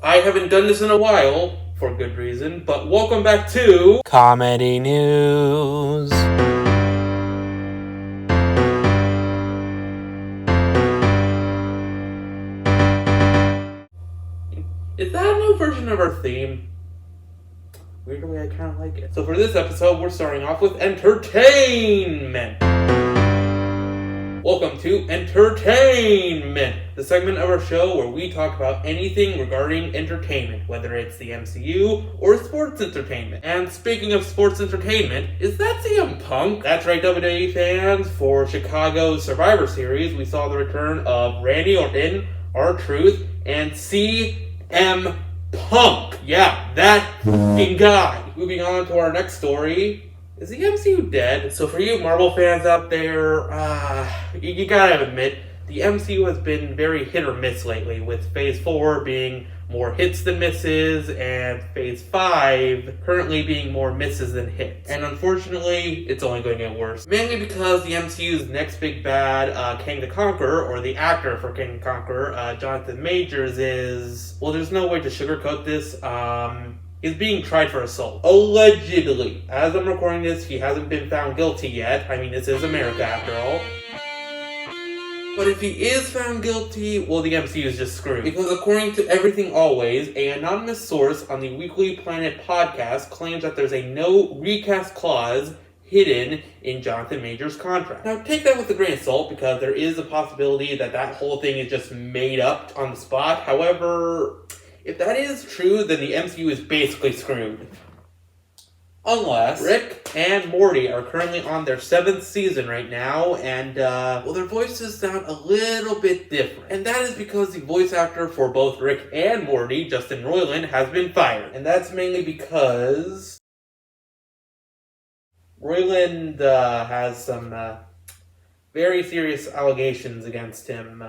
I haven't done this in a while, for good reason, but welcome back to Comedy News. Is that a new version of our theme? Weirdly, I kind of like it. So for this episode, we're starting off with entertainment. Welcome to Entertainment, the segment of our show where we talk about anything regarding entertainment, whether it's the MCU or sports entertainment. And speaking of sports entertainment, is that CM Punk? That's right, WWE fans. For Chicago's Survivor Series, we saw the return of Randy Orton, R-Truth, and CM Punk. Yeah, that f***ing guy. Moving on to our next story. Is the MCU dead? So for you Marvel fans out there, you gotta admit, the MCU has been very hit or miss lately, with Phase 4 being more hits than misses, and Phase 5 currently being more misses than hits. And unfortunately, it's only going to get worse. Mainly because the MCU's next big bad, King the Conqueror, or the actor for King the Conqueror, Jonathan Majors, is... Well, there's no way to sugarcoat this, is being tried for assault. Allegedly. As I'm recording this, he hasn't been found guilty yet. I mean, this is America after all. But if he is found guilty, well, the MCU is just screwed. Because according to Everything Always, an anonymous source on the Weekly Planet podcast claims that there's a no recast clause hidden in Jonathan Majors' contract. Now, take that with a grain of salt, because there is a possibility that that whole thing is just made up on the spot. However, if that is true, then the MCU is basically screwed. Unless Rick and Morty are currently on their 7th season right now, and, well, their voices sound a little bit different. And that is because the voice actor for both Rick and Morty, Justin Roiland, has been fired. And that's mainly because Roiland has some very serious allegations against him.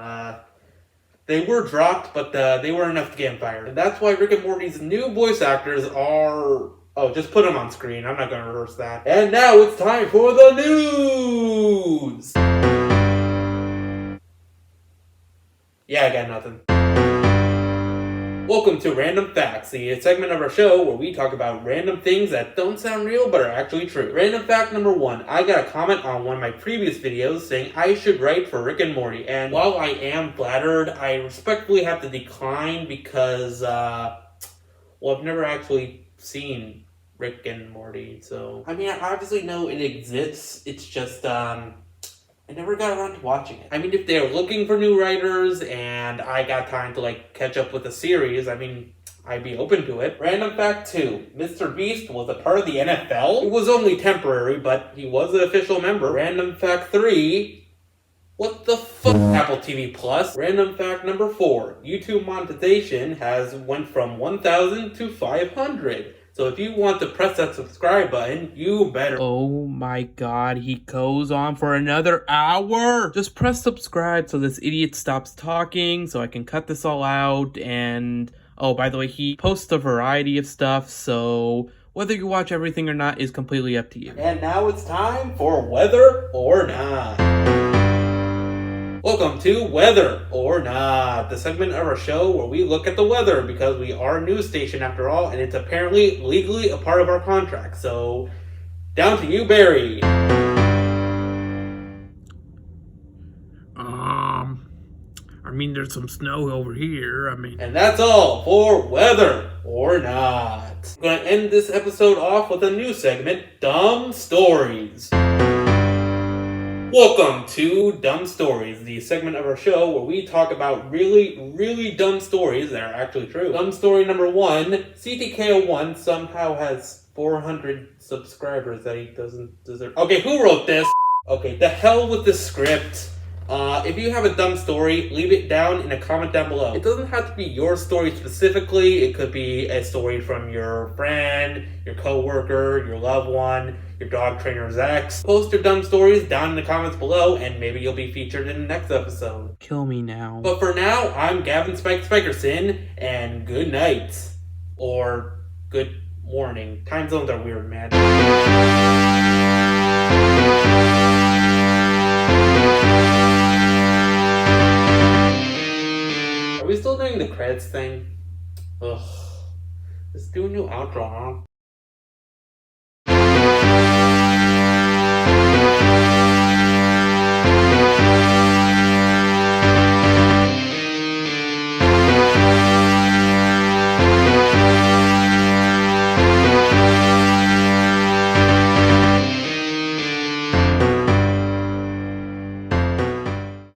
They were dropped, but they were enough to get him fired. And that's why Rick and Morty's new voice actors are... Oh, just put them on screen. I'm not going to rehearse that. And now it's time for the news! Yeah, I got nothing. Welcome to Radom Facts, the segment of our show where we talk about random things that don't sound real but are actually true. Random fact number 1. I got a comment on one of my previous videos saying I should write for Rick and Morty. And while I am flattered, I respectfully have to decline because, well, I've never actually seen Rick and Morty. So, I mean, I obviously know it exists. It's just, I never got around to watching it. I mean, if they're looking for new writers and I got time to, catch up with the series, I mean, I'd be open to it. Random fact 2. Mr. Beast was a part of the NFL? It was only temporary, but he was an official member. Random fact 3. What the fuck, Apple TV Plus? Random fact number 4. YouTube monetization has went from 1,000 to 500. So if you want to press that subscribe button, you better. Oh my god, he goes on for another hour! Just press subscribe so this idiot stops talking, so I can cut this all out, and... Oh, by the way, he posts a variety of stuff, so... Whether you watch everything or not is completely up to you. And now it's time for Whether or Not. Welcome to Whether or Not, the segment of our show where we look at the weather because we are a news station after all, and it's apparently legally a part of our contract. So, down to you, Barry. I mean, there's some snow over here, And that's all for Whether or Not. I'm going to end this episode off with a new segment, Dum Stories. Welcome to Dum Stories, the segment of our show where we talk about really, really dumb stories that are actually true. Dumb story number 1, CTK01 somehow has 400 subscribers that he doesn't deserve. Okay, who wrote this? Okay, the hell with the script. If you have a dumb story, leave it down in a comment down below. It doesn't have to be your story specifically. It could be a story from your friend, your coworker, your loved one, your dog trainer's ex. Post your dumb stories down in the comments below, and maybe you'll be featured in the next episode. Kill me now. But for now, I'm Gavin Spikersin, and good night. Or good morning. Time zones are weird, man. Are we still doing the credits thing? Ugh. Let's do a new outro, huh?